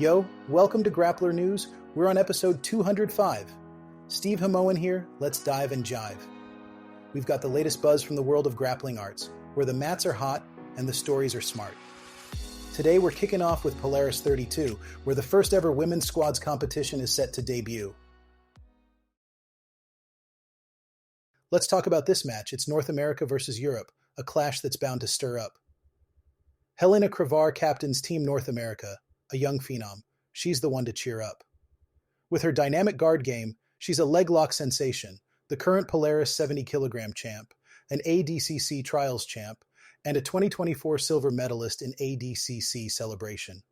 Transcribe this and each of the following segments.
Yo, welcome to Grappler News. We're on episode 205. Steve Hamoen here, let's dive and jive. We've got the latest buzz from the world of grappling arts, where the mats are hot and the stories are smart. Today we're kicking off with Polaris 32, where the first ever women's squads competition is set to debut. Let's talk about this match. It's North America versus Europe, a clash that's bound to stir up. Helena Kravar captains Team North America, a young phenom. She's the one to cheer up. With her dynamic guard game, she's a leg lock sensation, the current Polaris 70-kilogram champ, an ADCC trials champ, and a 2024 silver medalist in ADCC celebration.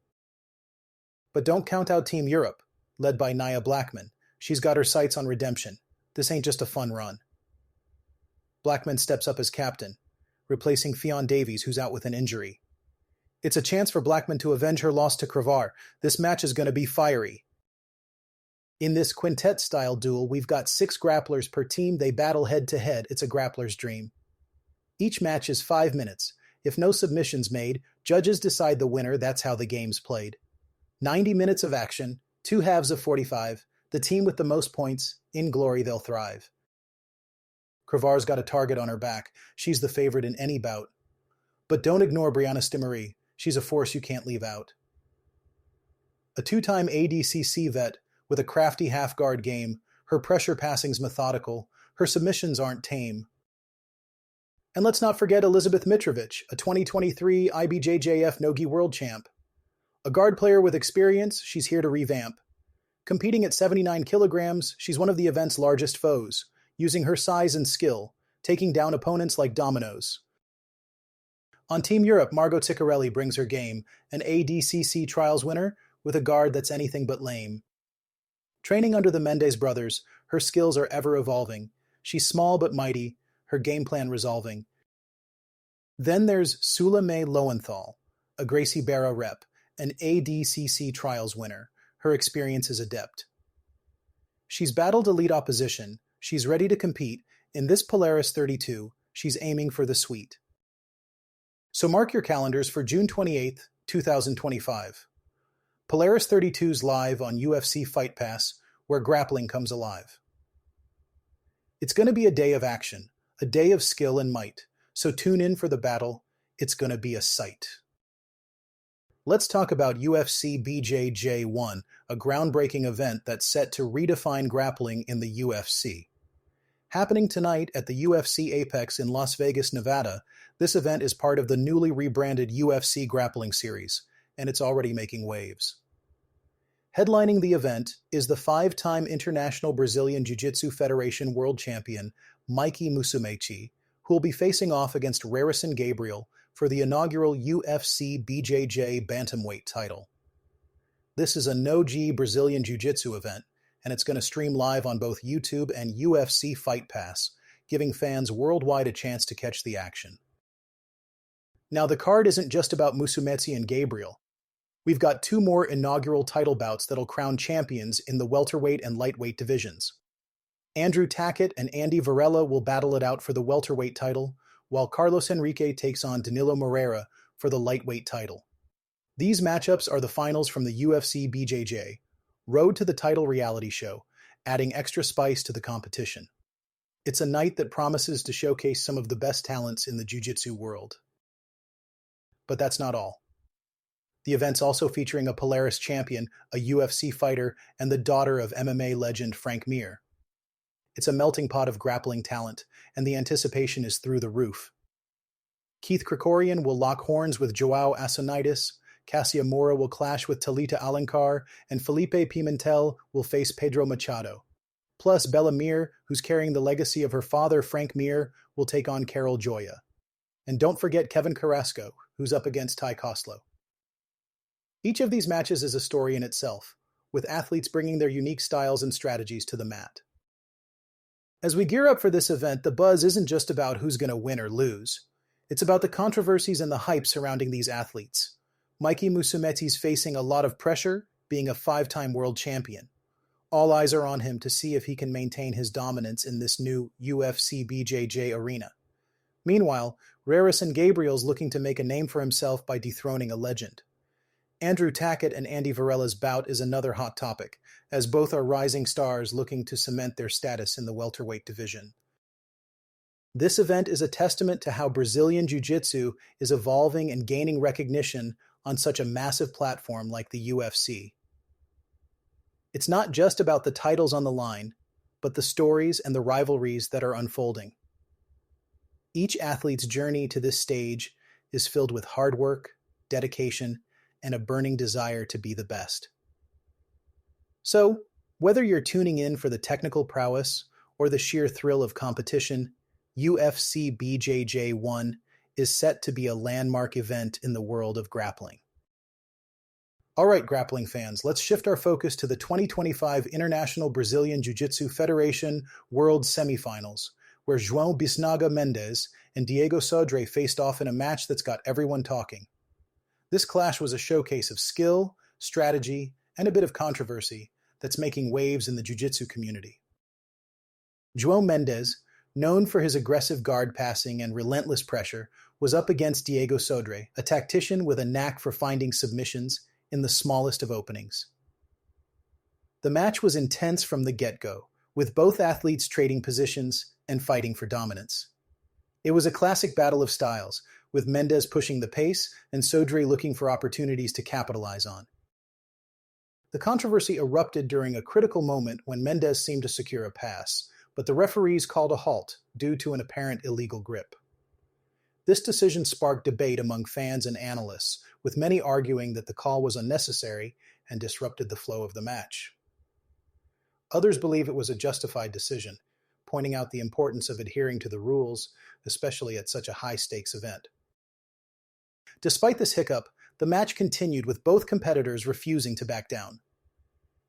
But don't count out Team Europe, led by Nia Blackman. She's got her sights on redemption. This ain't just a fun run. Blackman steps up as captain, replacing Fionn Davies, who's out with an injury. It's a chance for Blackman to avenge her loss to Kravar. This match is going to be fiery. In this quintet-style duel, we've got 6 grapplers per team. They battle head-to-head. It's a grappler's dream. Each match is 5 minutes. If no submissions made, judges decide the winner. That's how the game's played. 90 minutes of action, 2 halves of 45. The team with the most points, in glory they'll thrive. Kravar's got a target on her back. She's the favorite in any bout. But don't ignore Brianna Stimarie. She's a force you can't leave out. A 2-time ADCC vet with a crafty half-guard game, her pressure passing's methodical, her submissions aren't tame. And let's not forget Elizabeth Mitrovic, a 2023 IBJJF Nogi World Champ. A guard player with experience, she's here to revamp. Competing at 79 kilograms, she's one of the event's largest foes, using her size and skill, taking down opponents like dominoes. On Team Europe, Margot Ciccarelli brings her game, an ADCC trials winner with a guard that's anything but lame. Training under the Mendes brothers, her skills are ever evolving. She's small but mighty, her game plan resolving. Then there's Sula May Lowenthal, a Gracie Barra rep, an ADCC trials winner. Her experience is adept. She's battled elite opposition. She's ready to compete. In this Polaris 32, she's aiming for the sweet. So mark your calendars for June 28th, 2025. Polaris 32's live on UFC Fight Pass, where grappling comes alive. It's going to be a day of action, a day of skill and might, so tune in for the battle. It's going to be a sight. Let's talk about UFC BJJ 1, a groundbreaking event that's set to redefine grappling in the UFC. Happening tonight at the UFC Apex in Las Vegas, Nevada, this event is part of the newly rebranded UFC Grappling Series, and it's already making waves. Headlining the event is the 5-time International Brazilian Jiu-Jitsu Federation World Champion, Mikey Musumeci, who will be facing off against Rarison Gabriel for the inaugural UFC BJJ Bantamweight title. This is a no-gi Brazilian Jiu-Jitsu event, and it's going to stream live on both YouTube and UFC Fight Pass, giving fans worldwide a chance to catch the action. Now, the card isn't just about Musumeci and Gabriel. We've got 2 more inaugural title bouts that'll crown champions in the welterweight and lightweight divisions. Andrew Tackett and Andy Varela will battle it out for the welterweight title, while Carlos Henrique takes on Danilo Moreira for the lightweight title. These matchups are the finals from the UFC BJJ, Road to the Title reality show, adding extra spice to the competition. It's a night that promises to showcase some of the best talents in the jiu-jitsu world. But that's not all. The event's also featuring a Polaris champion, a UFC fighter, and the daughter of MMA legend Frank Mir. It's a melting pot of grappling talent, and the anticipation is through the roof. Keith Krikorian will lock horns with Joao Asonitis, Cassia Mora will clash with Talita Alencar, and Felipe Pimentel will face Pedro Machado. Plus, Bella Mir, who's carrying the legacy of her father Frank Mir, will take on Carol Joya. And don't forget Kevin Carrasco, who's up against Ty Koslow. Each of these matches is a story in itself, with athletes bringing their unique styles and strategies to the mat. As we gear up for this event, the buzz isn't just about who's going to win or lose. It's about the controversies and the hype surrounding these athletes. Mikey Musumeci's facing a lot of pressure, being a 5-time world champion. All eyes are on him to see if he can maintain his dominance in this new UFC BJJ arena. Meanwhile, Rarison Gabriel's looking to make a name for himself by dethroning a legend. Andrew Tackett and Andy Varella's bout is another hot topic, as both are rising stars looking to cement their status in the welterweight division. This event is a testament to how Brazilian Jiu-Jitsu is evolving and gaining recognition on such a massive platform like the UFC. It's not just about the titles on the line, but the stories and the rivalries that are unfolding. Each athlete's journey to this stage is filled with hard work, dedication, and a burning desire to be the best. So, whether you're tuning in for the technical prowess or the sheer thrill of competition, UFC BJJ 1 is set to be a landmark event in the world of grappling. All right, grappling fans, let's shift our focus to the 2025 International Brazilian Jiu-Jitsu Federation Worlds Semifinals, where João Bisnaga Mendes and Diego Sodre faced off in a match that's got everyone talking. This clash was a showcase of skill, strategy, and a bit of controversy that's making waves in the jiu-jitsu community. João Mendes, known for his aggressive guard passing and relentless pressure, was up against Diego Sodre, a tactician with a knack for finding submissions in the smallest of openings. The match was intense from the get-go, with both athletes trading positions and fighting for dominance. It was a classic battle of styles, with Mendes pushing the pace and Sodre looking for opportunities to capitalize on. The controversy erupted during a critical moment when Mendes seemed to secure a pass, but the referees called a halt due to an apparent illegal grip. This decision sparked debate among fans and analysts, with many arguing that the call was unnecessary and disrupted the flow of the match. Others believe it was a justified decision, pointing out the importance of adhering to the rules, especially at such a high-stakes event. Despite this hiccup, the match continued with both competitors refusing to back down.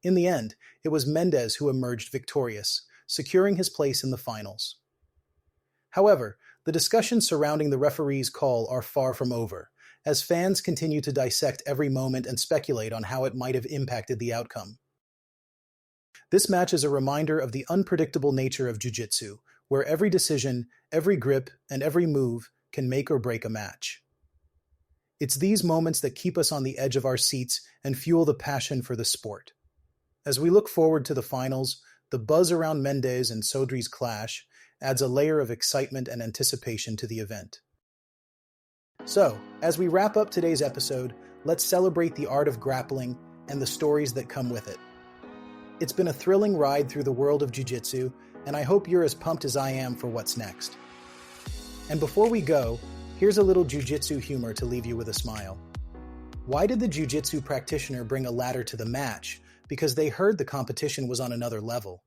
In the end, it was Mendes who emerged victorious, securing his place in the finals. However, the discussions surrounding the referee's call are far from over, as fans continue to dissect every moment and speculate on how it might have impacted the outcome. This match is a reminder of the unpredictable nature of jiu-jitsu, where every decision, every grip, and every move can make or break a match. It's these moments that keep us on the edge of our seats and fuel the passion for the sport. As we look forward to the finals, the buzz around Mendes and Sodre's clash adds a layer of excitement and anticipation to the event. So, as we wrap up today's episode, let's celebrate the art of grappling and the stories that come with it. It's been a thrilling ride through the world of jiu-jitsu, and I hope you're as pumped as I am for what's next. And before we go, here's a little jiu-jitsu humor to leave you with a smile. Why did the jiu-jitsu practitioner bring a ladder to the match? Because they heard the competition was on another level.